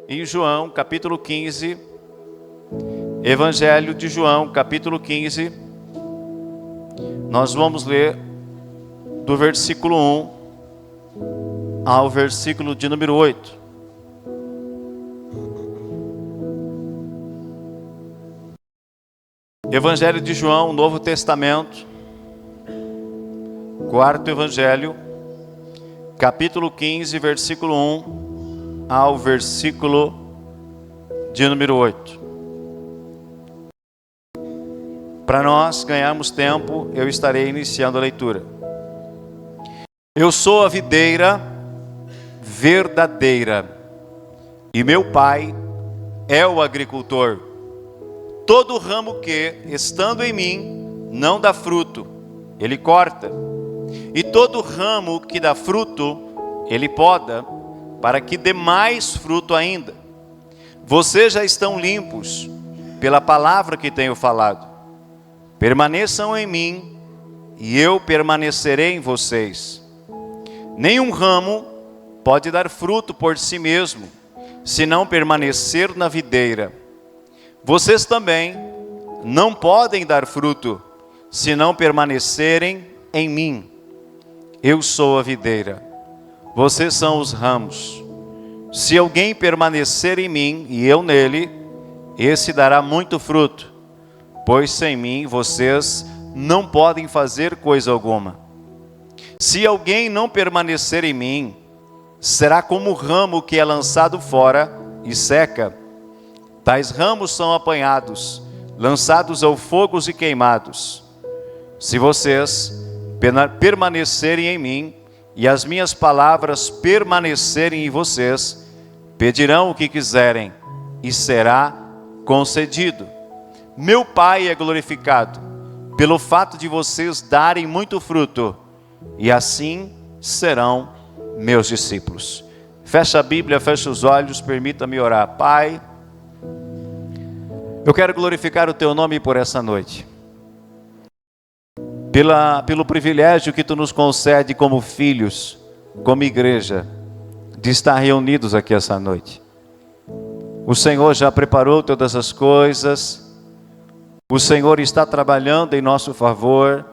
em João, capítulo 15. Evangelho de João, capítulo 15. Nós vamos ler do versículo 1 ao versículo de número 8. Evangelho de João, Novo Testamento, quarto Evangelho, capítulo 15, versículo 1 ao versículo de número 8. Para nós ganharmos tempo, eu estarei iniciando a leitura. Eu sou a videira verdadeira, e meu Pai é o agricultor. Todo ramo que, estando em mim, não dá fruto, Ele corta. E todo ramo que dá fruto, Ele poda, para que dê mais fruto ainda. Vocês já estão limpos pela palavra que tenho falado. Permaneçam em mim, e eu permanecerei em vocês. Nenhum ramo pode dar fruto por si mesmo, se não permanecer na videira. Vocês também não podem dar fruto, se não permanecerem em mim. Eu sou a videira, vocês são os ramos. Se alguém permanecer em mim e eu nele, esse dará muito fruto, pois sem mim vocês não podem fazer coisa alguma. Se alguém não permanecer em mim, será como o ramo que é lançado fora e seca. Tais ramos são apanhados, lançados ao fogo e queimados. Se vocês permanecerem em mim, e as minhas palavras permanecerem em vocês, pedirão o que quiserem, e será concedido. Meu Pai é glorificado, pelo fato de vocês darem muito fruto, e assim serão meus discípulos. Fecha a Bíblia, fecha os olhos, permita-me orar. Pai, eu quero glorificar o Teu nome por essa noite, pelo privilégio que Tu nos concede como filhos, como igreja, de estar reunidos aqui essa noite. O Senhor já preparou todas as coisas, o Senhor está trabalhando em nosso favor.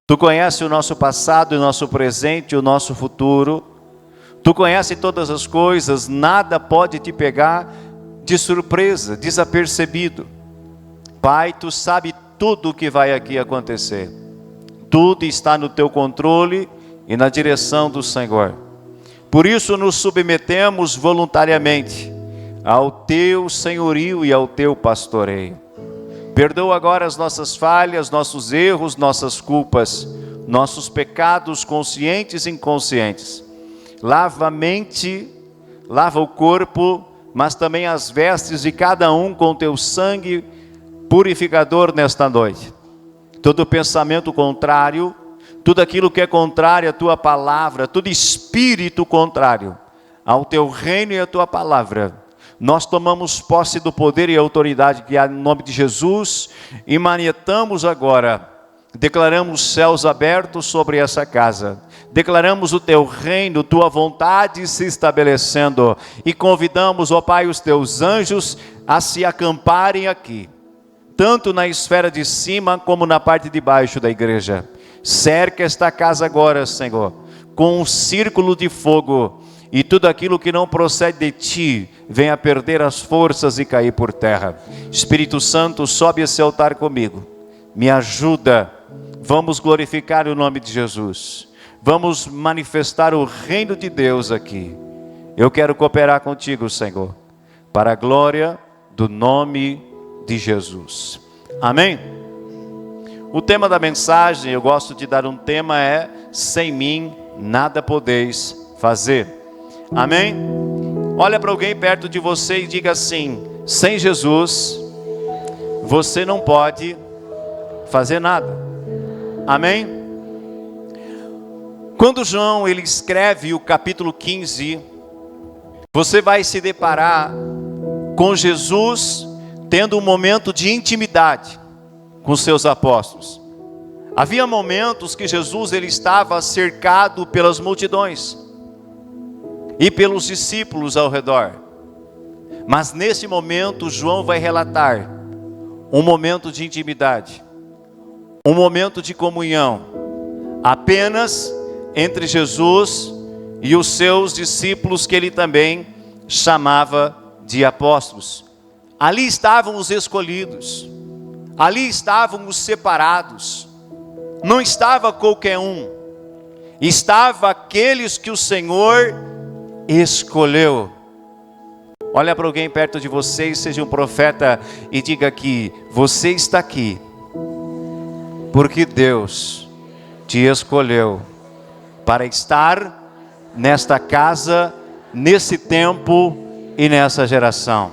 Tu conheces o nosso passado, o nosso presente e o nosso futuro. Tu conheces todas as coisas, nada pode te pegar de surpresa, desapercebido. Pai, Tu sabe tudo o que vai aqui acontecer. Tudo está no Teu controle e na direção do Senhor. Por isso nos submetemos voluntariamente ao Teu senhorio e ao Teu pastoreio. Perdoa agora as nossas falhas, nossos erros, nossas culpas, nossos pecados conscientes e inconscientes. Lava a mente, lava o corpo, mas também as vestes de cada um com Teu sangue purificador nesta noite. Todo pensamento contrário, tudo aquilo que é contrário à Tua palavra, todo espírito contrário ao Teu reino e à Tua palavra, nós tomamos posse do poder e autoridade que há no nome de Jesus e manietamos agora, declaramos céus abertos sobre essa casa, declaramos o Teu reino, Tua vontade se estabelecendo e convidamos, ó Pai, os Teus anjos a se acamparem aqui, tanto na esfera de cima como na parte de baixo da igreja. Cerca esta casa agora, Senhor, com um círculo de fogo, e tudo aquilo que não procede de Ti venha perder as forças e cair por terra. Espírito Santo, sobe esse altar comigo, me ajuda, vamos glorificar o nome de Jesus, vamos manifestar o reino de Deus aqui. Eu quero cooperar contigo, Senhor, para a glória do nome de Jesus. Amém? O tema da mensagem, eu gosto de dar um tema, é: sem mim nada podeis fazer. Amém? Olha para alguém perto de você e diga assim: sem Jesus você não pode fazer nada. Amém? Quando João ele escreve o capítulo 15, você vai se deparar com Jesus tendo um momento de intimidade com seus apóstolos. Havia momentos que Jesus ele estava cercado pelas multidões e pelos discípulos ao redor. Mas nesse momento, João vai relatar um momento de intimidade, um momento de comunhão, apenas entre Jesus e os seus discípulos, que ele também chamava de apóstolos. Ali estavam os escolhidos, ali estavam os separados, não estava qualquer um, estava aqueles que o Senhor escolheu. Olha para alguém perto de você e seja um profeta e diga que você está aqui porque Deus te escolheu para estar nesta casa, nesse tempo e nessa geração.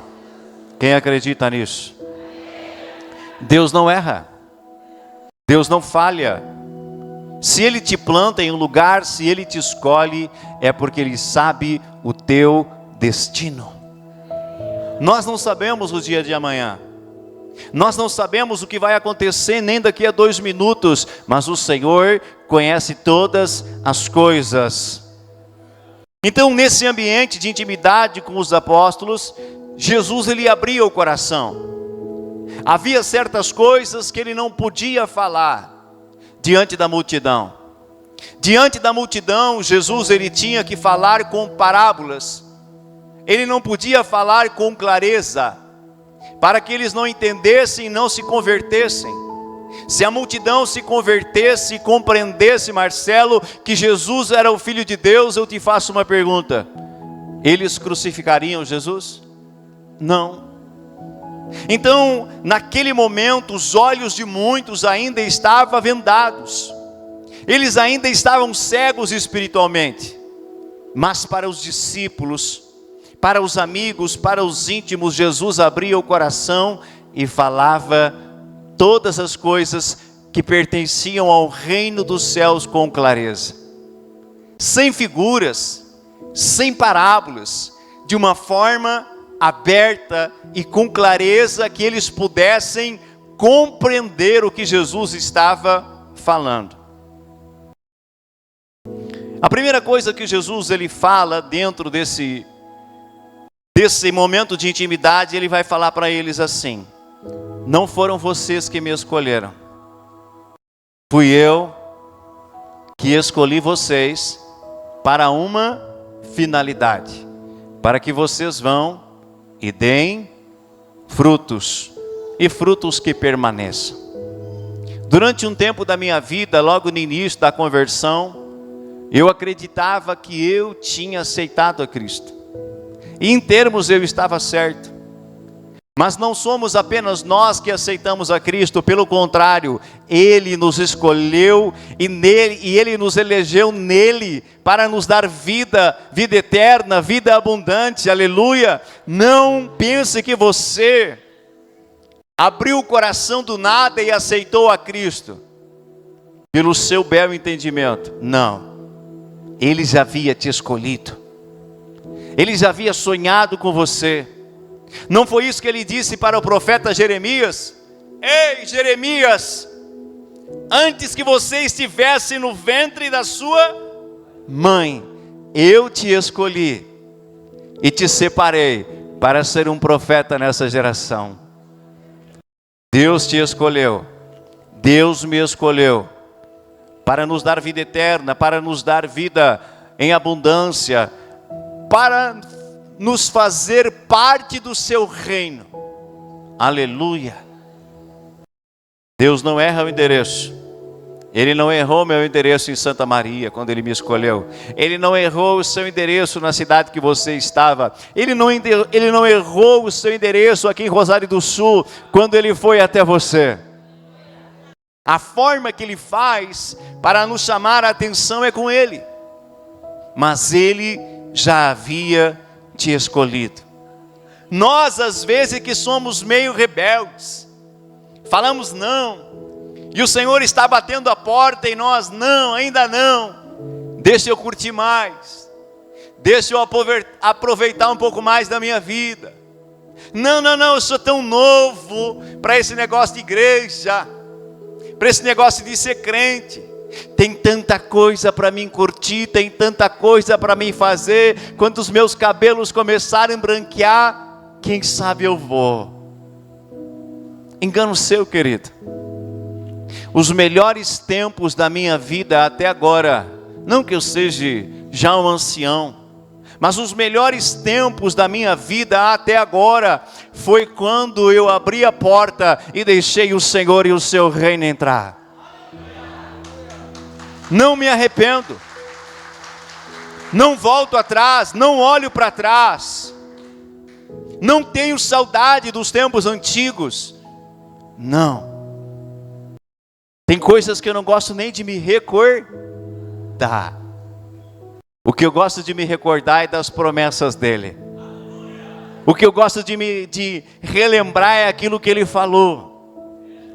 Quem acredita nisso? Deus não erra, Deus não falha. Se Ele te planta em um lugar, se Ele te escolhe, é porque Ele sabe o teu destino. Nós não sabemos o dia de amanhã, nós não sabemos o que vai acontecer nem daqui a 2 minutos, mas o Senhor conhece todas as coisas. Então, nesse ambiente de intimidade com os apóstolos, Jesus ele abria o coração. Havia certas coisas que ele não podia falar diante da multidão. Diante da multidão, Jesus ele tinha que falar com parábolas. Ele não podia falar com clareza, para que eles não entendessem e não se convertessem. Se a multidão se convertesse e compreendesse, Marcelo, que Jesus era o Filho de Deus, eu te faço uma pergunta: eles crucificariam Jesus? Não. Então, naquele momento, os olhos de muitos ainda estavam vendados, eles ainda estavam cegos espiritualmente. Mas para os discípulos, para os amigos, para os íntimos, Jesus abria o coração e falava todas as coisas que pertenciam ao reino dos céus com clareza, sem figuras, sem parábolas, de uma forma aberta e com clareza, que eles pudessem compreender o que Jesus estava falando. A primeira coisa que Jesus ele fala dentro desse momento de intimidade, ele vai falar para eles assim: não foram vocês que me escolheram, fui eu que escolhi vocês para uma finalidade, para que vocês vão e deem frutos, e frutos que permaneçam. Durante um tempo da minha vida, logo no início da conversão, eu acreditava que eu tinha aceitado a Cristo, e em termos eu estava certo. Mas não somos apenas nós que aceitamos a Cristo, pelo contrário, Ele nos escolheu e Ele nos elegeu nele para nos dar vida, vida eterna, vida abundante, aleluia. Não pense que você abriu o coração do nada e aceitou a Cristo pelo seu belo entendimento. Não, Ele já havia te escolhido, Ele já havia sonhado com você. Não foi isso que ele disse para o profeta Jeremias? Ei, Jeremias, antes que você estivesse no ventre da sua mãe, eu te escolhi e te separei para ser um profeta nessa geração. Deus te escolheu, Deus me escolheu para nos dar vida eterna, para nos dar vida em abundância, para nos fazer parte do seu reino. Aleluia. Deus não erra o endereço. Ele não errou meu endereço em Santa Maria quando Ele me escolheu. Ele não errou o seu endereço na cidade que você estava. Ele não errou o seu endereço aqui em Rosário do Sul quando Ele foi até você. A forma que Ele faz para nos chamar a atenção é com Ele. Mas Ele já havia te escolhido. Nós às vezes que somos meio rebeldes, falamos não, e o Senhor está batendo a porta e nós não, ainda não, deixa eu curtir mais, deixa eu aproveitar um pouco mais da minha vida, não, eu sou tão novo para esse negócio de igreja, para esse negócio de ser crente. Tem tanta coisa para mim curtir, tem tanta coisa para mim fazer. Quando os meus cabelos começarem a branquear, quem sabe eu vou. Engano seu, querido. Os melhores tempos da minha vida até agora, não que eu seja já um ancião, mas os melhores tempos da minha vida até agora, foi quando eu abri a porta e deixei o Senhor e o seu reino entrar. Não me arrependo, não volto atrás, não olho para trás, não tenho saudade dos tempos antigos, não. Tem coisas que eu não gosto nem de me recordar. O que eu gosto de me recordar é das promessas dele. O que eu gosto de relembrar é aquilo que ele falou.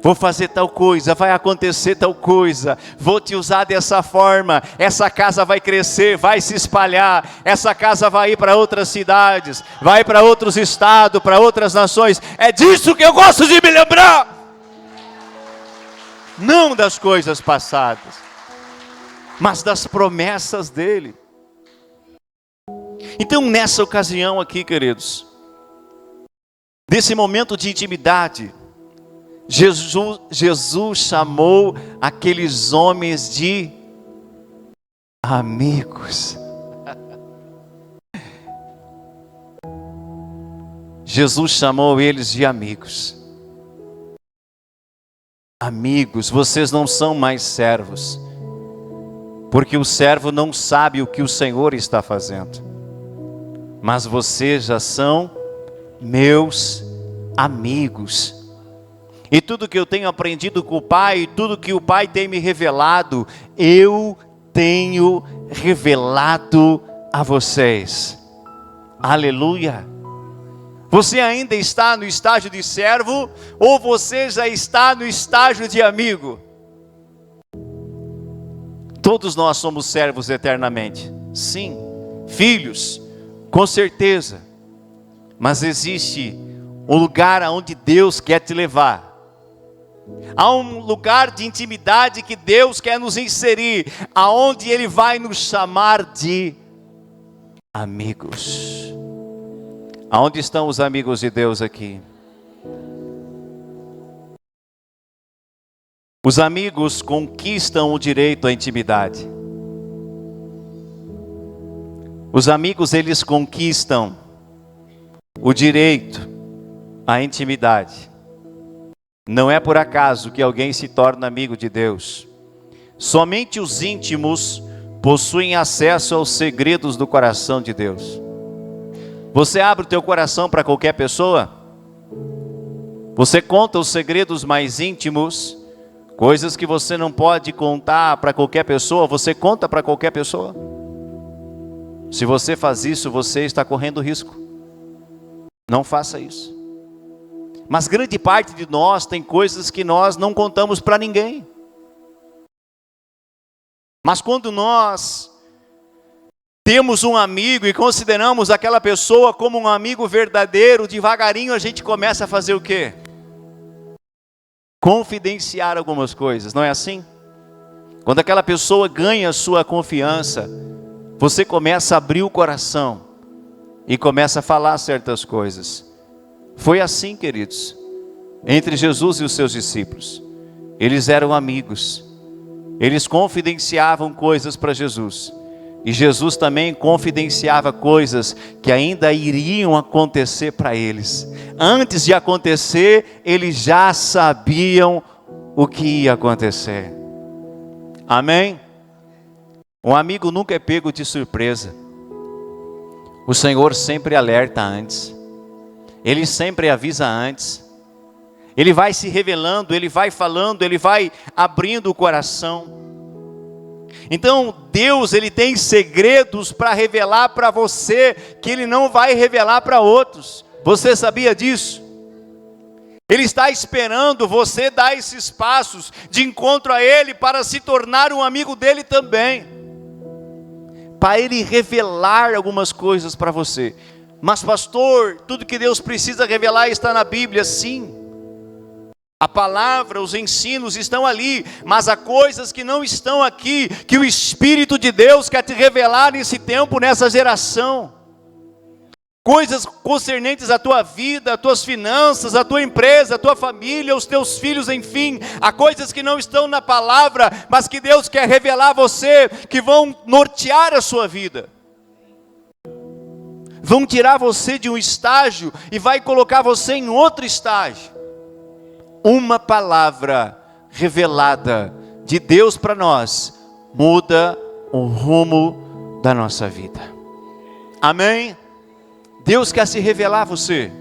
Vou fazer tal coisa, vai acontecer tal coisa, vou te usar dessa forma, essa casa vai crescer, vai se espalhar, essa casa vai ir para outras cidades, vai para outros estados, para outras nações. É disso que eu gosto de me lembrar. Não das coisas passadas, mas das promessas dele. Então nessa ocasião aqui, queridos, nesse momento de intimidade, Jesus chamou aqueles homens de amigos. Jesus chamou eles de amigos. Amigos, vocês não são mais servos, porque o servo não sabe o que o Senhor está fazendo, mas vocês já são meus amigos. E tudo que eu tenho aprendido com o Pai, tudo que o Pai tem me revelado, eu tenho revelado a vocês. Aleluia! Você ainda está no estágio de servo, ou você já está no estágio de amigo? Todos nós somos servos eternamente. Sim, filhos, com certeza. Mas existe um lugar aonde Deus quer te levar. Há um lugar de intimidade que Deus quer nos inserir, aonde Ele vai nos chamar de amigos. Aonde estão os amigos de Deus aqui? Os amigos conquistam o direito à intimidade. Os amigos, eles conquistam o direito à intimidade. Não é por acaso que alguém se torna amigo de Deus. Somente os íntimos possuem acesso aos segredos do coração de Deus. Você abre o teu coração para qualquer pessoa? Você conta os segredos mais íntimos, coisas que você não pode contar para qualquer pessoa, você conta para qualquer pessoa? Se você faz isso, você está correndo risco. Não faça isso. Mas grande parte de nós tem coisas que nós não contamos para ninguém. Mas quando nós temos um amigo e consideramos aquela pessoa como um amigo verdadeiro, devagarinho a gente começa a fazer o quê? Confidenciar algumas coisas, não é assim? Quando aquela pessoa ganha a sua confiança, você começa a abrir o coração e começa a falar certas coisas. Foi assim, queridos, entre Jesus e os seus discípulos. Eles eram amigos, eles confidenciavam coisas para Jesus, e Jesus também confidenciava coisas que ainda iriam acontecer para eles. Antes de acontecer, eles já sabiam o que ia acontecer. Amém? Um amigo nunca é pego de surpresa. O Senhor sempre alerta antes. Ele sempre avisa antes. Ele vai se revelando, Ele vai falando, Ele vai abrindo o coração. Então Deus, Ele tem segredos para revelar para você, que Ele não vai revelar para outros. Você sabia disso? Ele está esperando você dar esses passos de encontro a Ele, para se tornar um amigo dEle também, para Ele revelar algumas coisas para você. Mas pastor, tudo que Deus precisa revelar está na Bíblia. Sim, a palavra, os ensinos estão ali, mas há coisas que não estão aqui, que o Espírito de Deus quer te revelar nesse tempo, nessa geração. coisas concernentes à tua vida, às tuas finanças, à tua empresa, à tua família, aos teus filhos, enfim, há coisas que não estão na palavra, mas que Deus quer revelar a você, que vão nortear a sua vida. Vão tirar você de um estágio e vai colocar você em outro estágio. Uma palavra revelada de Deus para nós muda o rumo da nossa vida. Amém? Deus quer se revelar a você.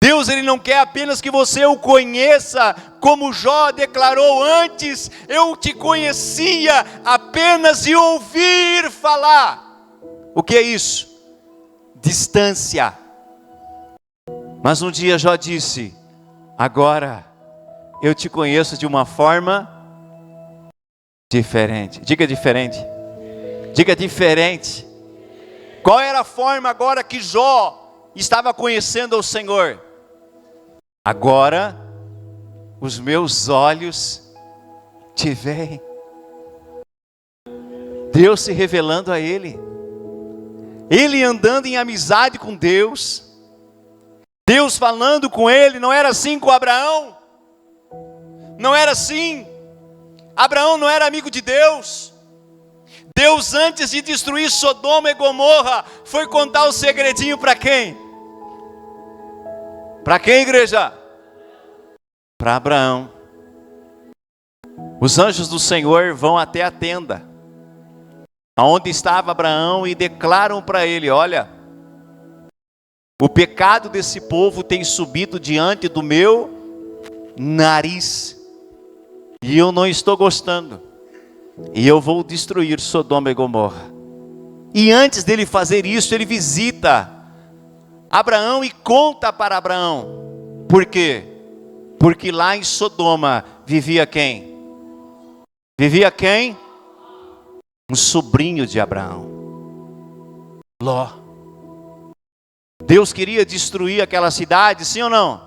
Deus, Ele não quer apenas que você o conheça, como Jó declarou antes: eu te conhecia apenas de ouvir falar. O que é isso? Distância. Mas um dia Jó disse: agora eu te conheço de uma forma diferente. Diga diferente. Diga diferente. Qual era a forma agora que Jó estava conhecendo o Senhor? Agora os meus olhos te veem. Deus se revelando a ele. Ele andando em amizade com Deus. Deus falando com ele. Não era assim com Abraão? Não era assim. Abraão não era amigo de Deus. Deus, antes de destruir Sodoma e Gomorra, foi contar o segredinho para quem? Para quem, igreja? Para Abraão. Os anjos do Senhor vão até a tenda aonde estava Abraão e declaram para ele: olha, o pecado desse povo tem subido diante do meu nariz, e eu não estou gostando, e eu vou destruir Sodoma e Gomorra. E antes dele fazer isso, ele visita Abraão e conta para Abraão. Por quê? Porque lá em Sodoma vivia quem? Vivia quem? Um sobrinho de Abraão, Ló. Deus queria destruir aquela cidade, sim ou não?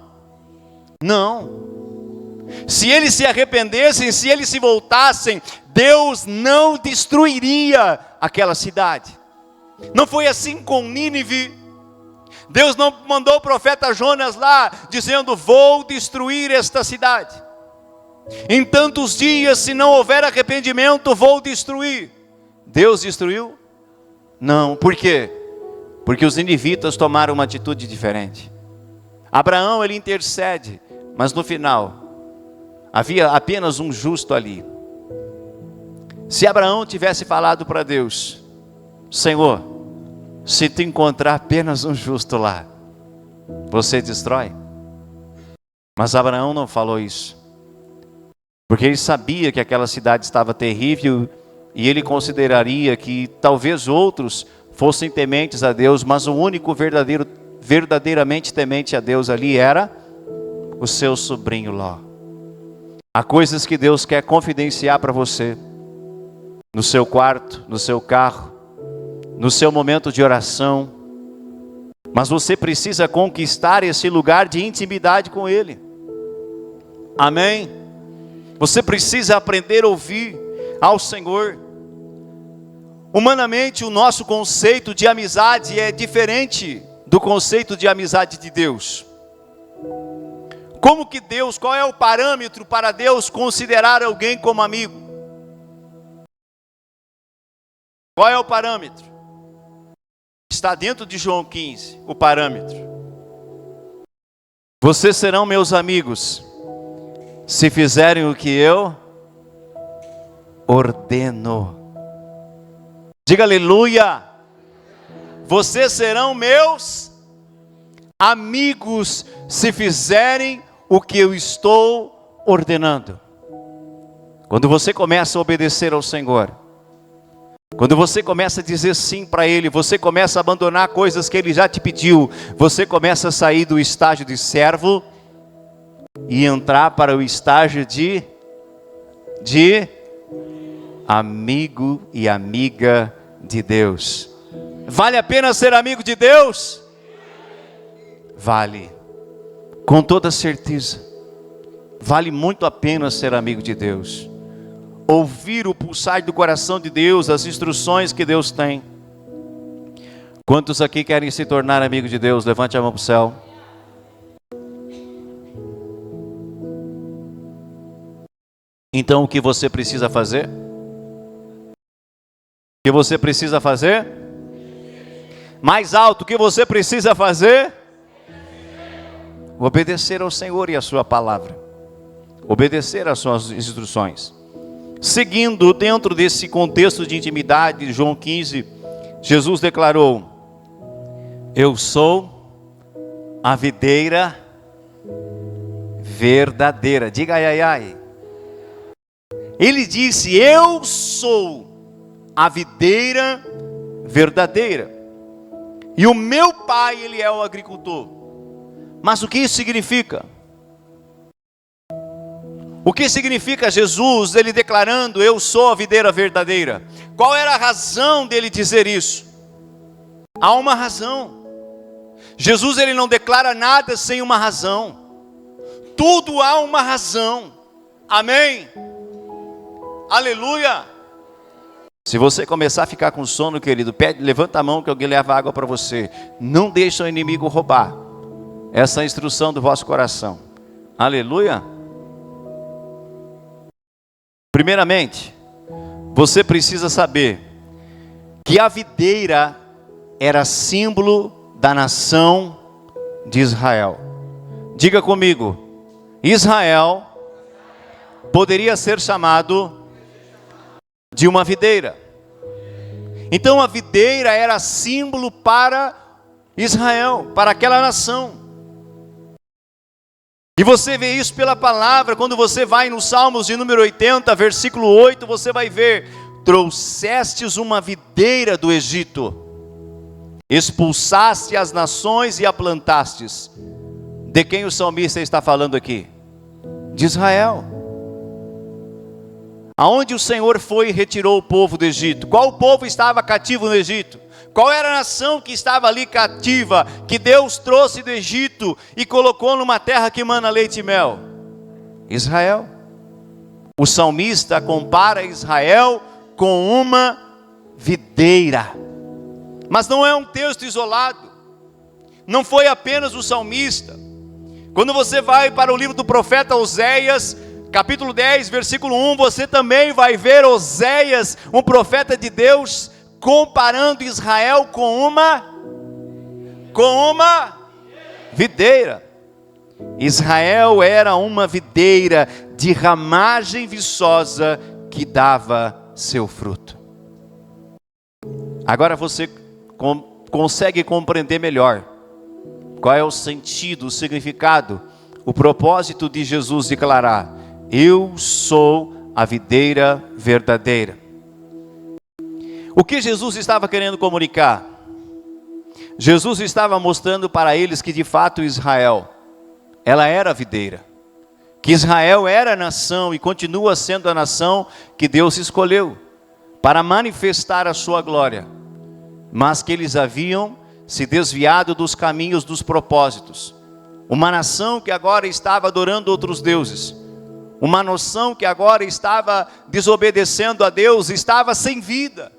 Não. Se eles se arrependessem, se eles se voltassem, Deus não destruiria aquela cidade. Não foi assim com Nínive. Deus não mandou o profeta Jonas lá, dizendo: vou destruir esta cidade. Em tantos dias, se não houver arrependimento, vou destruir. Deus destruiu? Não. Por quê? Porque os ninivitas tomaram uma atitude diferente. Abraão, ele intercede, mas no final havia apenas um justo ali. Se Abraão tivesse falado para Deus: Senhor, se tu encontrar apenas um justo lá, você destrói? Mas Abraão não falou isso, porque ele sabia que aquela cidade estava terrível, e ele consideraria que talvez outros fossem tementes a Deus, mas o único verdadeiramente temente a Deus ali era o seu sobrinho Ló. Há coisas que Deus quer confidenciar para você, no seu quarto, no seu carro, no seu momento de oração, mas você precisa conquistar esse lugar de intimidade com Ele. Amém? Você precisa aprender a ouvir ao Senhor. Humanamente, o nosso conceito de amizade é diferente do conceito de amizade de Deus. Como que Deus, qual é o parâmetro para Deus considerar alguém como amigo? Qual é o parâmetro? Está dentro de João 15, o parâmetro. Vocês serão meus amigos se fizerem o que eu ordeno. Diga aleluia. Vocês serão meus amigos se fizerem o que eu estou ordenando. Quando você começa a obedecer ao Senhor, quando você começa a dizer sim para Ele, você começa a abandonar coisas que Ele já te pediu, você começa a sair do estágio de servo e entrar para o estágio de amigo e amiga de Deus. Vale a pena ser amigo de Deus? Vale, com toda certeza. Vale muito a pena ser amigo de Deus. Ouvir o pulsar do coração de Deus, as instruções que Deus tem. Quantos aqui querem se tornar amigo de Deus? Levante a mão para o céu. Então o que você precisa fazer? O que você precisa fazer? Mais alto, o que você precisa fazer? Obedecer ao Senhor e à sua palavra. Obedecer às suas instruções. Seguindo dentro desse contexto de intimidade, João 15, Jesus declarou: eu sou a videira verdadeira. Diga ai, ai, ai. Ele disse: eu sou a videira verdadeira. E o meu pai, ele é o agricultor. Mas o que isso significa? O que significa Jesus, ele declarando: eu sou a videira verdadeira? Qual era a razão dele dizer isso? Há uma razão. Jesus, ele não declara nada sem uma razão. Tudo há uma razão. Amém? Aleluia! Se você começar a ficar com sono, querido, levanta a mão que alguém leva água para você. Não deixe o inimigo roubar essa instrução do vosso coração. Aleluia! Primeiramente, você precisa saber que a videira era símbolo da nação de Israel. Diga comigo: Israel poderia ser chamado de uma videira. Então a videira era símbolo para Israel, para aquela nação. E você vê isso pela palavra, quando você vai no Salmos de número 80, versículo 8, você vai ver: trouxestes uma videira do Egito, expulsaste as nações e a plantastes. De quem o salmista está falando aqui? De Israel. Aonde o Senhor foi e retirou o povo do Egito? Qual povo estava cativo no Egito? Qual era a nação que estava ali cativa, que Deus trouxe do Egito e colocou numa terra que mana leite e mel? Israel. O salmista compara Israel com uma videira. Mas não é um texto isolado. Não foi apenas o salmista. Quando você vai para o livro do profeta Oséias, capítulo 10, versículo 1, você também vai ver Oséias, um profeta de Deus, comparando Israel com uma videira. Israel era uma videira de ramagem viçosa que dava seu fruto. Agora você consegue compreender melhor qual é o sentido, o significado, o propósito de Jesus declarar: eu sou a videira verdadeira. O que Jesus estava querendo comunicar? Jesus estava mostrando para eles que de fato Israel, ela era a videira. Que Israel era a nação e continua sendo a nação que Deus escolheu para manifestar a sua glória. Mas que eles haviam se desviado dos caminhos dos propósitos. Uma nação que agora estava adorando outros deuses. Uma nação que agora estava desobedecendo a Deus, estava sem vida.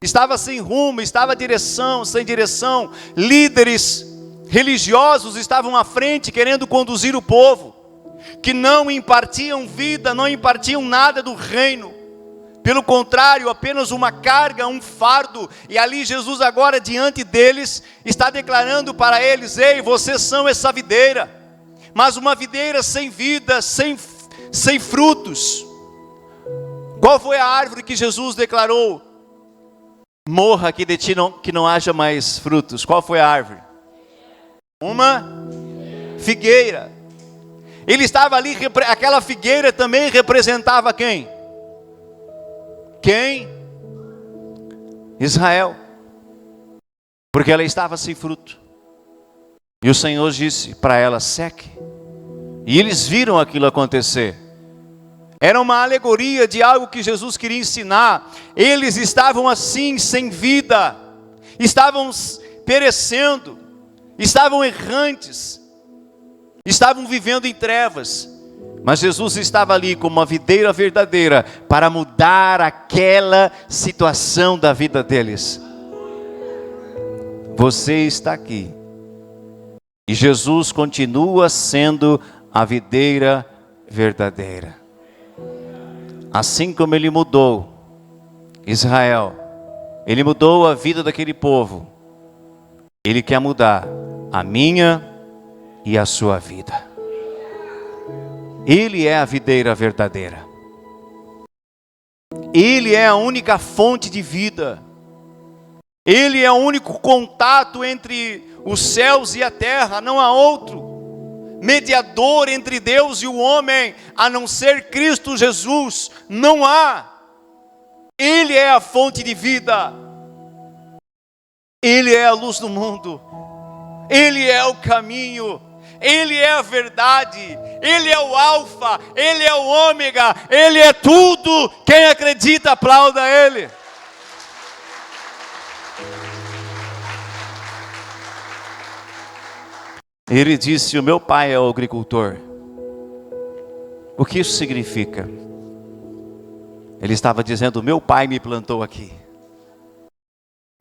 Estava sem rumo, estava sem direção. Líderes religiosos estavam à frente querendo conduzir o povo, que não impartiam vida, não impartiam nada do reino. Pelo contrário, apenas uma carga, um fardo. E ali Jesus agora diante deles está declarando para eles: ei, vocês são essa videira, mas uma videira sem vida, sem frutos. Qual foi a árvore que Jesus declarou: morra que de ti que não haja mais frutos? Qual foi a árvore? Uma figueira. Ele estava ali, aquela figueira também representava quem? Quem? Israel. Porque ela estava sem fruto. E o Senhor disse para ela: seque. E eles viram aquilo acontecer. Era uma alegoria de algo que Jesus queria ensinar. Eles estavam assim, sem vida. Estavam perecendo. Estavam errantes. Estavam vivendo em trevas. Mas Jesus estava ali como uma videira verdadeira para mudar aquela situação da vida deles. você está aqui. E Jesus continua sendo a videira verdadeira. Assim como Ele mudou Israel, Ele mudou a vida daquele povo, Ele quer mudar a minha e a sua vida. Ele é a videira verdadeira. Ele é a única fonte de vida. Ele é o único contato entre os céus e a terra, não há outro mediador entre Deus e o homem, a não ser Cristo Jesus, não há. Ele é a fonte de vida. Ele é a luz do mundo. Ele é o caminho. Ele é a verdade. Ele é o alfa. Ele é o ômega. Ele é tudo. Quem acredita, aplauda Ele. Ele disse: o meu pai é o agricultor. O que isso significa? Ele estava dizendo: o meu pai me plantou aqui.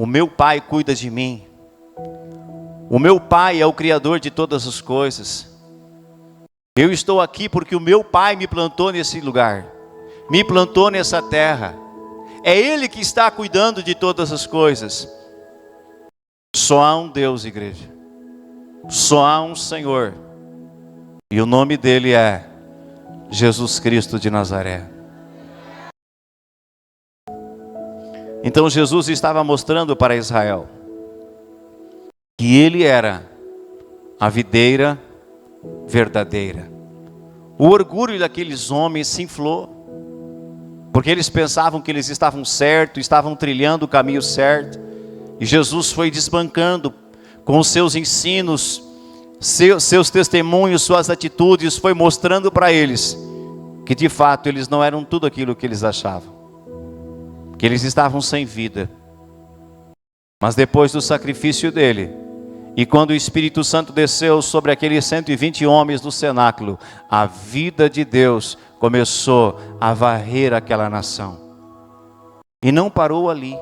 O meu pai cuida de mim. O meu pai é o criador de todas as coisas. Eu estou aqui porque o meu pai me plantou nesse lugar. Me plantou nessa terra. É Ele que está cuidando de todas as coisas. Só há um Deus, igreja. Só há um Senhor, e o nome dele é Jesus Cristo de Nazaré. Então Jesus estava mostrando para Israel que ele era a videira verdadeira. O orgulho daqueles homens se inflou, porque eles pensavam que eles estavam certos, estavam trilhando o caminho certo, e Jesus foi desbancando com os seus ensinos, seus testemunhos, suas atitudes, foi mostrando para eles que de fato eles não eram tudo aquilo que eles achavam, que eles estavam sem vida. Mas depois do sacrifício dele, e quando o Espírito Santo desceu sobre aqueles 120 homens do cenáculo, a vida de Deus começou a varrer aquela nação. E não parou ali.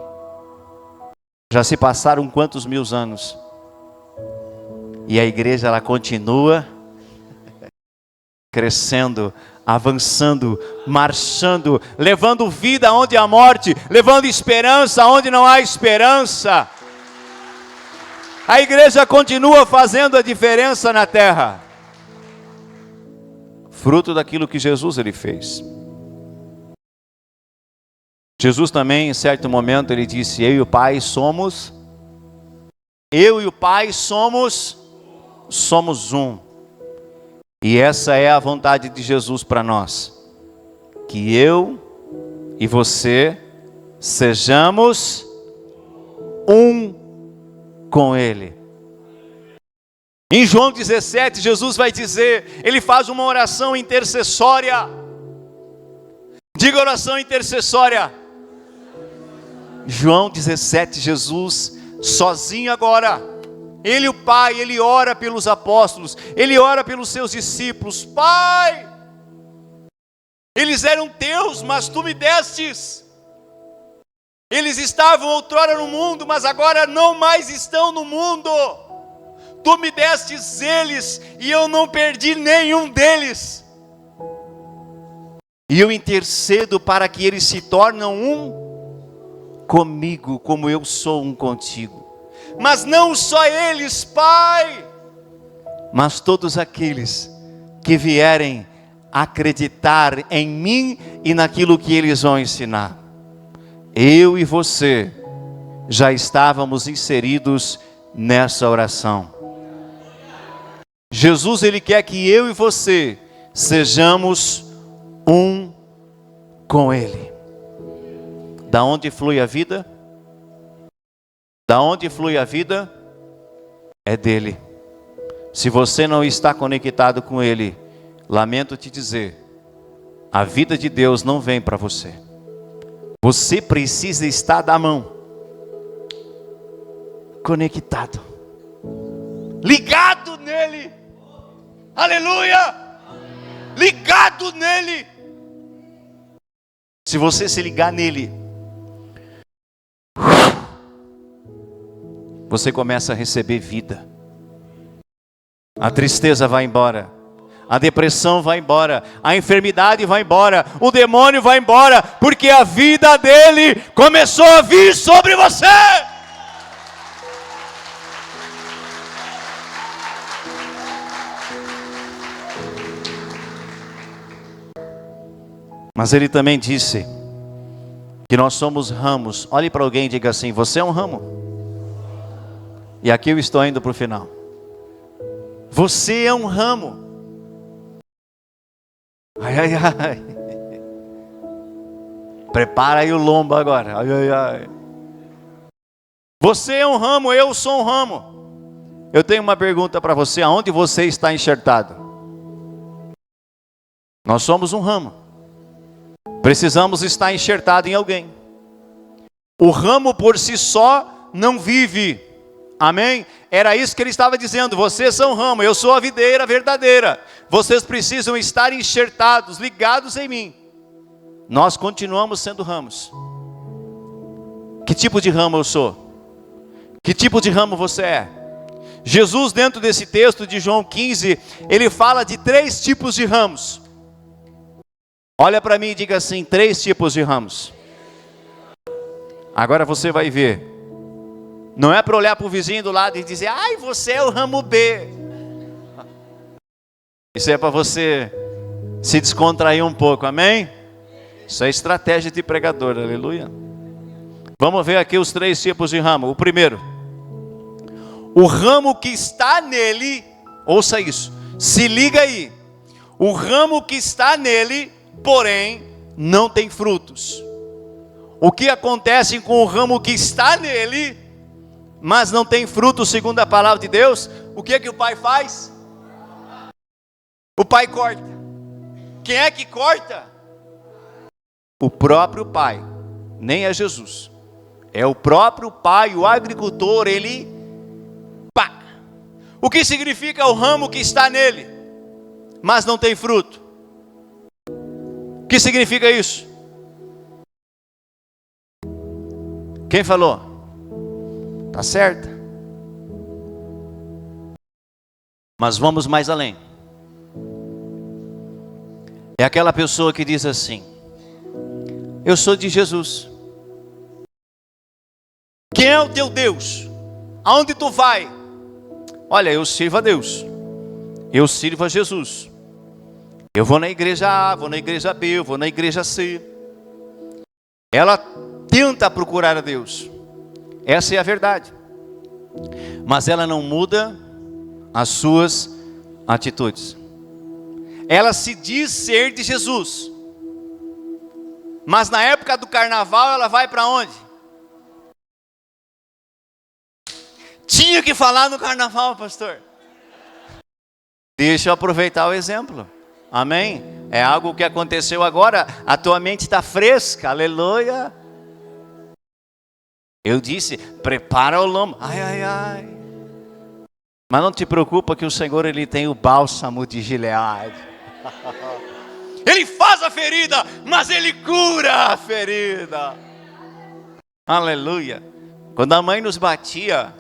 Já se passaram quantos mil anos? E a igreja, ela continua crescendo, avançando, marchando, levando vida onde há morte, levando esperança onde não há esperança. A igreja continua fazendo a diferença na terra, fruto daquilo que Jesus ele fez. Jesus também, em certo momento, ele disse: eu e o Pai somos um. E essa é a vontade de Jesus para nós, que eu e você sejamos um com Ele. Em João 17, Jesus vai dizer, ele faz uma oração intercessória. Diga oração intercessória. João 17, Jesus sozinho agora, ele, o Pai, ele ora pelos apóstolos, ele ora pelos seus discípulos. Pai, eles eram teus, mas tu me destes. Eles estavam outrora no mundo, mas agora não mais estão no mundo. Tu me destes eles, e eu não perdi nenhum deles. E eu intercedo para que eles se tornem um comigo, como eu sou um contigo. Mas não só eles, Pai, mas todos aqueles que vierem acreditar em mim e naquilo que eles vão ensinar. Eu e você já estávamos inseridos nessa oração. Jesus, ele quer que eu e você sejamos um com Ele. Da onde flui a vida? Da onde flui a vida? É dele. Se você não está conectado com Ele, lamento te dizer, a vida de Deus não vem para você. Você precisa estar da mão, conectado, ligado nele. Aleluia! Ligado nele. Se você se ligar nele, você começa a receber vida. A tristeza vai embora, a depressão vai embora, a enfermidade vai embora, o demônio vai embora, porque a vida dele começou a vir sobre você. Mas ele também disse que nós somos ramos. Olhe para alguém e diga assim: você é um ramo. E aqui eu estou indo para o final. Você é um ramo. Ai, ai, ai. Prepara aí o lombo agora. Ai, ai, ai. Você é um ramo, eu sou um ramo. Eu tenho uma pergunta para você: aonde você está enxertado? Nós somos um ramo. Precisamos estar enxertado em alguém. O ramo por si só não vive. Amém? Era isso que ele estava dizendo. Vocês são ramo, eu sou a videira verdadeira. Vocês precisam estar enxertados, ligados em mim. Nós continuamos sendo ramos. Que tipo de ramo eu sou? Que tipo de ramo você é? Jesus, dentro desse texto de João 15, ele fala de 3 tipos de ramos. Olha para mim e diga assim: 3 tipos de ramos. Agora você vai ver. Não é para olhar para o vizinho do lado e dizer: ai, você é o ramo B. Isso é para você se descontrair um pouco, amém? Isso é estratégia de pregador, aleluia. Vamos ver aqui os 3 tipos de ramo. O primeiro: o ramo que está nele. Ouça isso, se liga aí. O ramo que está nele, porém, não tem frutos. O que acontece com o ramo que está nele, mas não tem frutos segundo a palavra de Deus? O que é que o pai faz? O pai corta. Quem é que corta? O próprio pai. Nem é Jesus. É o próprio pai, o agricultor, ele... Pá! O que significa o ramo que está nele, mas não tem fruto? O que significa isso? Quem falou? Tá certo. Mas vamos mais além. É aquela pessoa que diz assim: eu sou de Jesus. Quem é o teu Deus? Aonde tu vai? Olha, eu sirvo a Deus. Eu sirvo a Jesus. Eu vou na igreja A, vou na igreja B, eu vou na igreja C. Ela tenta procurar a Deus. Essa é a verdade. Mas ela não muda as suas atitudes. Ela se diz ser de Jesus. Mas na época do carnaval ela vai para onde? Tinha que falar no carnaval, pastor. Deixa eu aproveitar o exemplo. Amém? É algo que aconteceu agora. A tua mente está fresca. Aleluia. Eu disse: prepara o lombo. Ai, ai, ai. Mas não te preocupa que o Senhor, ele tem o bálsamo de Gileade. Ele faz a ferida, mas ele cura a ferida. Aleluia. Quando a mãe nos batia,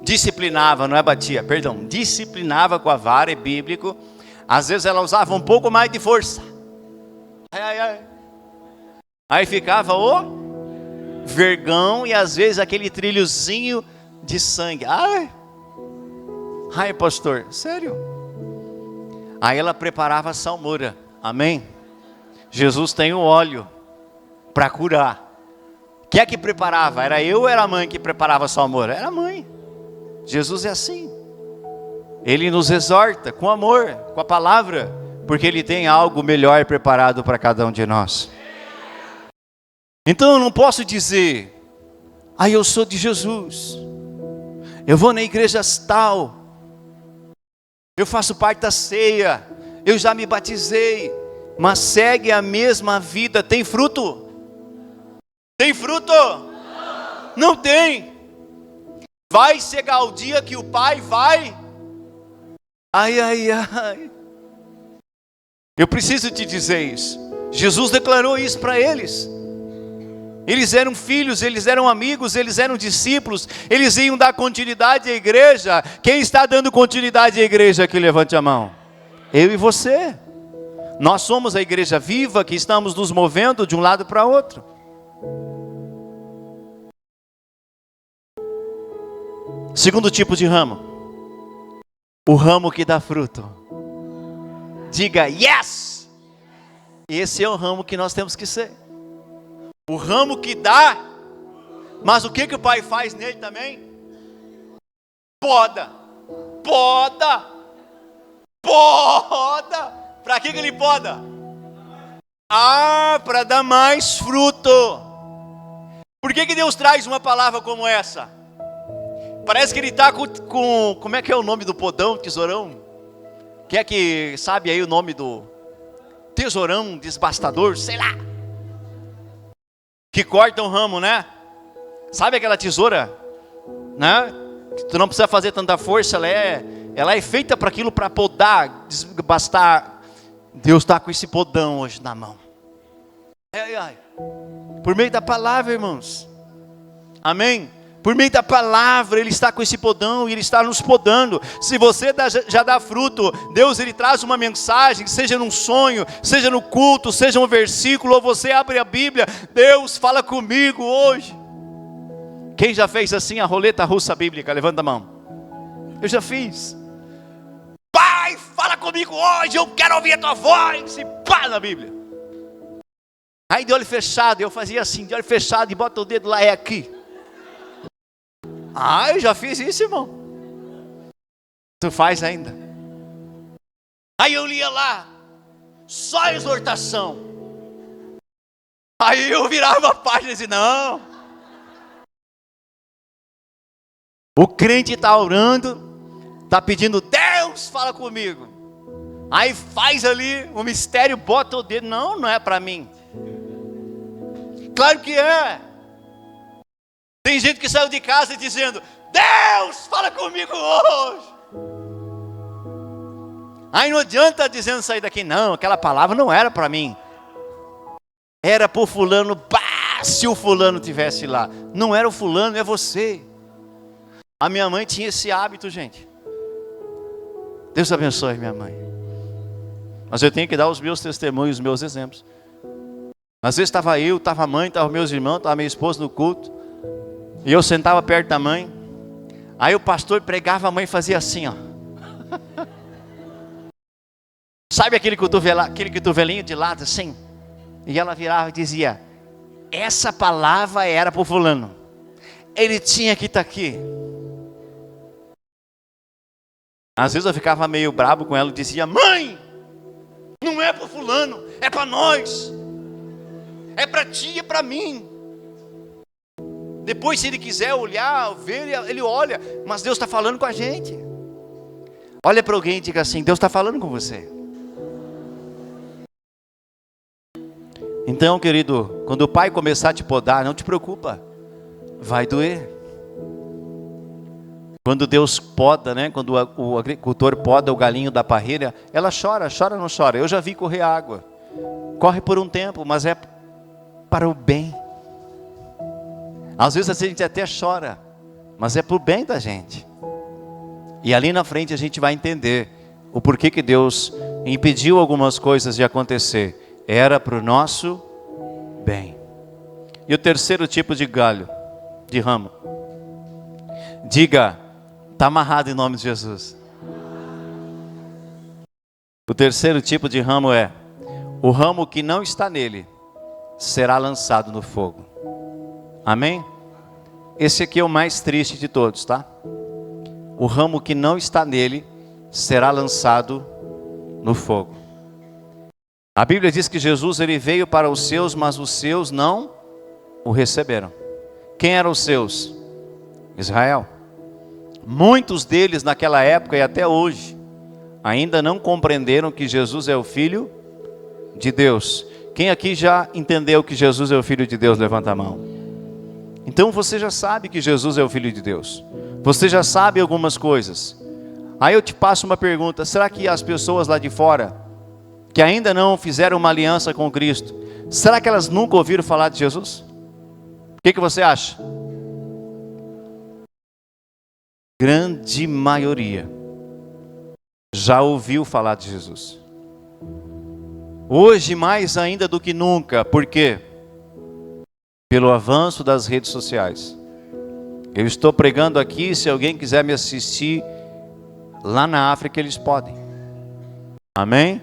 disciplinava, não é batia, perdão, disciplinava com a vara, é bíblico. Às vezes ela usava um pouco mais de força. Ai, ai, ai. Aí ficava o vergão e às vezes aquele trilhozinho de sangue. Ai, ai, pastor, sério. Aí ela preparava a salmoura. Amém? Jesus tem o óleo para curar. Quem é que preparava? Era eu ou era a mãe que preparava a salmoura? Era a mãe. Jesus é assim. Ele nos exorta com amor, com a palavra, porque Ele tem algo melhor preparado para cada um de nós. Então eu não posso dizer: eu sou de Jesus, eu vou na igreja tal, eu faço parte da ceia, eu já me batizei, mas segue a mesma vida. Tem fruto? Tem fruto? Não tem. Vai chegar o dia que o pai vai... Ai, ai, ai. Eu preciso te dizer isso. Jesus declarou isso para eles. Eles eram filhos, eles eram amigos, eles eram discípulos, eles iam dar continuidade à igreja. Quem está dando continuidade à igreja aqui, levante a mão. Eu e você. Nós somos a igreja viva que estamos nos movendo de um lado para outro. Segundo tipo de ramo. O ramo que dá fruto. Diga yes! Esse é o ramo que nós temos que ser. O ramo que dá, mas o que o pai faz nele também? Poda. Poda. Poda. Para que ele poda? Para dar mais fruto. Por que Deus traz uma palavra como essa? Parece que ele está com... Como é que é o nome do podão, tesourão? Quem é que sabe aí o nome do tesourão, desbastador, sei lá. Que corta um ramo, né? Sabe aquela tesoura? Né? Que tu não precisa fazer tanta força, ela é feita para aquilo, para podar, desbastar. Deus está com esse podão hoje na mão. Por meio da palavra, irmãos. Amém? Por meio da palavra, Ele está com esse podão e Ele está nos podando. Se você já dá fruto, Deus Ele traz uma mensagem, seja num sonho, seja no culto, seja um versículo, ou você abre a Bíblia, Deus fala comigo hoje. Quem já fez assim a roleta russa bíblica? Levanta a mão. Eu já fiz. Pai, fala comigo hoje, eu quero ouvir a tua voz. E pá, na Bíblia. Aí de olho fechado, eu fazia assim, de olho fechado e bota o dedo lá, é aqui. Eu já fiz isso, irmão. Tu faz ainda. Aí eu lia lá, só exortação. Aí eu virava a página e dizia, não. O crente está orando, está pedindo, Deus, fala comigo. Aí faz ali o mistério, bota o dedo, não é para mim. Claro que é. Tem gente que saiu de casa dizendo, Deus, fala comigo hoje. Aí não adianta dizendo sair daqui, não, aquela palavra não era para mim. Era para o fulano, se o fulano tivesse lá. Não era o fulano, é você. A minha mãe tinha esse hábito, gente. Deus abençoe minha mãe. Mas eu tenho que dar os meus testemunhos, os meus exemplos. Às vezes estava eu, estava a mãe, estava meus irmãos, estava minha esposa no culto. E eu sentava perto da mãe. Aí o pastor pregava, a mãe fazia assim, ó. Sabe aquele cotovelinho de lado assim? E ela virava e dizia, essa palavra era para o fulano. Ele tinha que estar aqui. Às vezes eu ficava meio brabo com ela e dizia, mãe, não é para o fulano, é para nós. É para ti, é para mim. Depois, se ele quiser olhar, ver, ele olha. Mas Deus está falando com a gente. Olha para alguém e diga assim, Deus está falando com você. Então, querido, quando o pai começar a te podar, não te preocupa. Vai doer. Quando Deus poda, né? Quando o agricultor poda o galinho da parreira, ela chora ou não chora? Eu já vi correr água. Corre por um tempo, mas é para o bem. Às vezes a gente até chora, mas é para o bem da gente. E ali na frente a gente vai entender o porquê que Deus impediu algumas coisas de acontecer. Era para o nosso bem. E o terceiro tipo de galho, de ramo. Diga, está amarrado em nome de Jesus. O terceiro tipo de ramo é, o ramo que não está nele, será lançado no fogo. Amém? Esse aqui é o mais triste de todos, tá? O ramo que não está nele será lançado no fogo. A Bíblia diz que Jesus ele veio para os seus, mas os seus não o receberam. Quem eram os seus? Israel. Muitos deles naquela época e até hoje ainda não compreenderam que Jesus é o Filho de Deus. Quem aqui já entendeu que Jesus é o Filho de Deus? Levanta a mão. Então você já sabe que Jesus é o Filho de Deus. Você já sabe algumas coisas. Aí eu te passo uma pergunta. Será que as pessoas lá de fora, que ainda não fizeram uma aliança com Cristo, será que elas nunca ouviram falar de Jesus? O que você acha? Grande maioria já ouviu falar de Jesus. Hoje mais ainda do que nunca. Por quê? Pelo avanço das redes sociais. Eu estou pregando aqui, se alguém quiser me assistir lá na África, eles podem. Amém?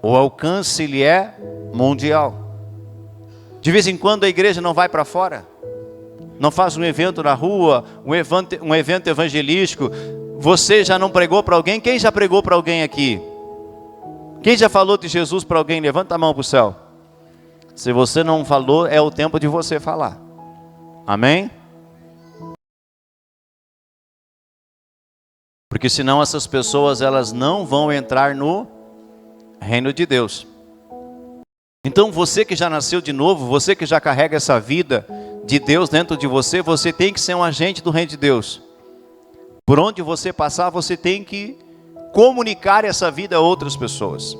O alcance ele é mundial. De vez em quando a igreja não vai para fora, não faz um evento na rua, um evento evangelístico. Você já não pregou para alguém? Quem já pregou para alguém aqui? Quem já falou de Jesus para alguém? Levanta a mão para o céu. Se você não falou, é o tempo de você falar. Amém? Porque senão essas pessoas elas não vão entrar no reino de Deus. Então você que já nasceu de novo, você que já carrega essa vida de Deus dentro de você, você tem que ser um agente do reino de Deus. Por onde você passar, você tem que comunicar essa vida a outras pessoas.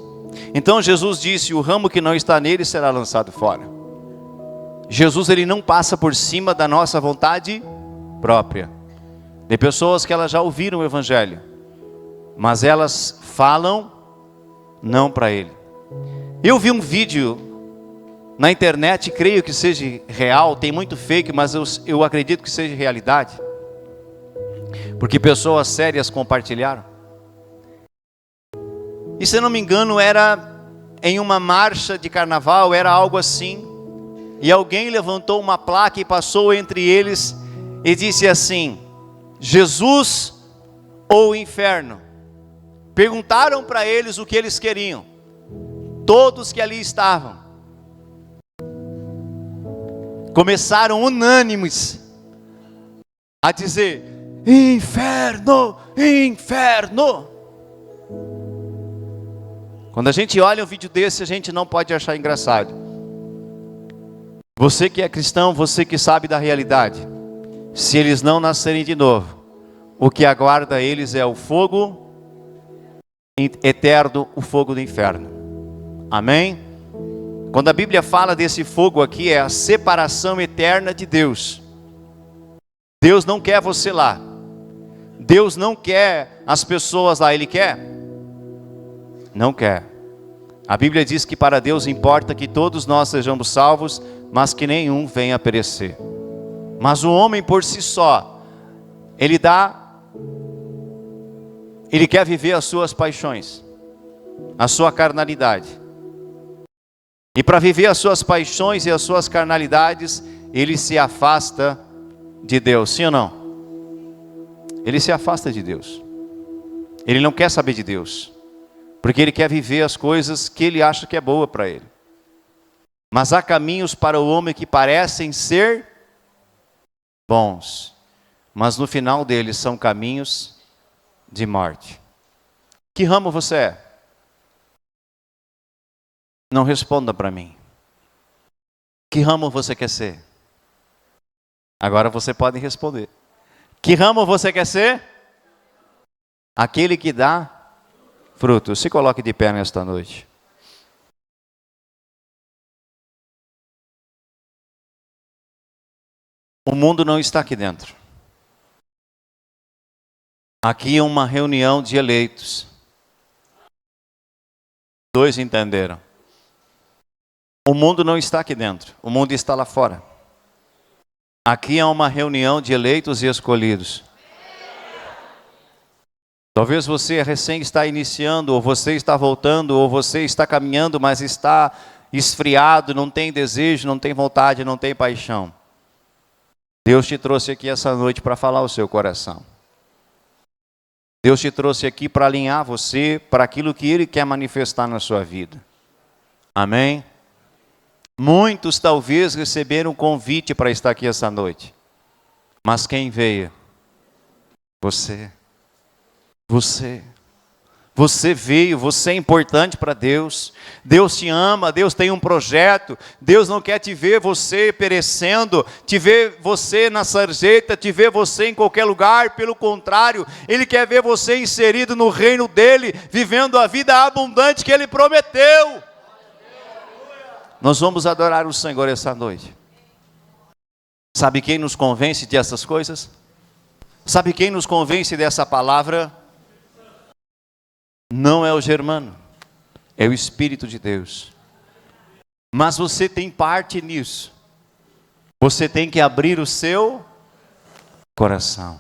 Então Jesus disse, o ramo que não está nele será lançado fora. Jesus ele não passa por cima da nossa vontade própria. Tem pessoas que elas já ouviram o evangelho, mas elas falam não para ele. Eu vi um vídeo na internet, creio que seja real, tem muito fake, mas eu acredito que seja realidade. Porque pessoas sérias compartilharam. E se eu não me engano era em uma marcha de carnaval, era algo assim. E alguém levantou uma placa e passou entre eles e disse assim, Jesus ou inferno? Perguntaram para eles o que eles queriam. Todos que ali estavam começaram unânimes a dizer, inferno, inferno. Quando a gente olha um vídeo desse, a gente não pode achar engraçado. Você que é cristão, você que sabe da realidade, se eles não nascerem de novo, o que aguarda eles é o fogo eterno, o fogo do inferno. Amém? Quando a Bíblia fala desse fogo aqui, é a separação eterna de Deus. Deus não quer você lá. Deus não quer as pessoas lá. Ele quer? Não quer. A Bíblia diz que para Deus importa que todos nós sejamos salvos, mas que nenhum venha a perecer. Mas o homem por si só, ele quer viver as suas paixões, a sua carnalidade. E para viver as suas paixões e as suas carnalidades, ele se afasta de Deus, sim ou não? Ele se afasta de Deus. Ele não quer saber de Deus, porque ele quer viver as coisas que ele acha que é boa para ele. Mas há caminhos para o homem que parecem ser bons, mas no final deles são caminhos de morte. Que ramo você é? Não responda para mim. Que ramo você quer ser? Agora você pode responder. Que ramo você quer ser? Aquele que dá fruto. Se coloque de pé nesta noite. O mundo não está aqui dentro. Aqui é uma reunião de eleitos. Dois entenderam. O mundo não está aqui dentro. O mundo está lá fora. Aqui é uma reunião de eleitos e escolhidos. Talvez você recém está iniciando, ou você está voltando, ou você está caminhando, mas está esfriado, não tem desejo, não tem vontade, não tem paixão. Deus te trouxe aqui essa noite para falar o seu coração. Deus te trouxe aqui para alinhar você para aquilo que Ele quer manifestar na sua vida. Amém? Muitos talvez receberam um convite para estar aqui essa noite. Mas quem veio? Você. Você veio, você é importante para Deus. Deus te ama, Deus tem um projeto. Deus não quer te ver você perecendo, te ver você na sarjeta, te ver você em qualquer lugar. Pelo contrário, Ele quer ver você inserido no reino dEle, vivendo a vida abundante que Ele prometeu. Nós vamos adorar o Senhor essa noite. Sabe quem nos convence dessas coisas? Sabe quem nos convence dessa palavra? Não é o Germano, é o Espírito de Deus. Mas você tem parte nisso. Você tem que abrir o seu coração.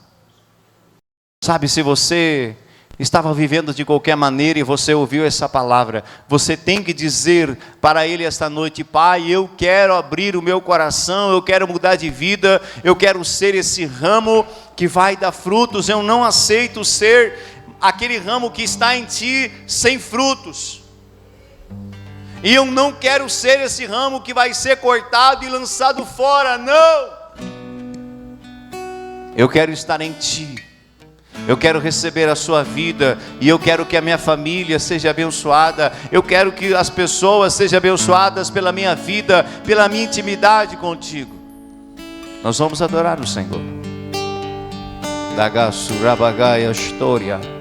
Sabe, se você estava vivendo de qualquer maneira e você ouviu essa palavra, você tem que dizer para Ele esta noite: Pai, eu quero abrir o meu coração, eu quero mudar de vida, eu quero ser esse ramo que vai dar frutos, eu não aceito ser aquele ramo que está em Ti sem frutos. E eu não quero ser esse ramo que vai ser cortado e lançado fora, não! Eu quero estar em Ti. Eu quero receber a sua vida, e eu quero que a minha família seja abençoada, eu quero que as pessoas sejam abençoadas pela minha vida, pela minha intimidade contigo. Nós vamos adorar o Senhor. Dagassurabagaya História.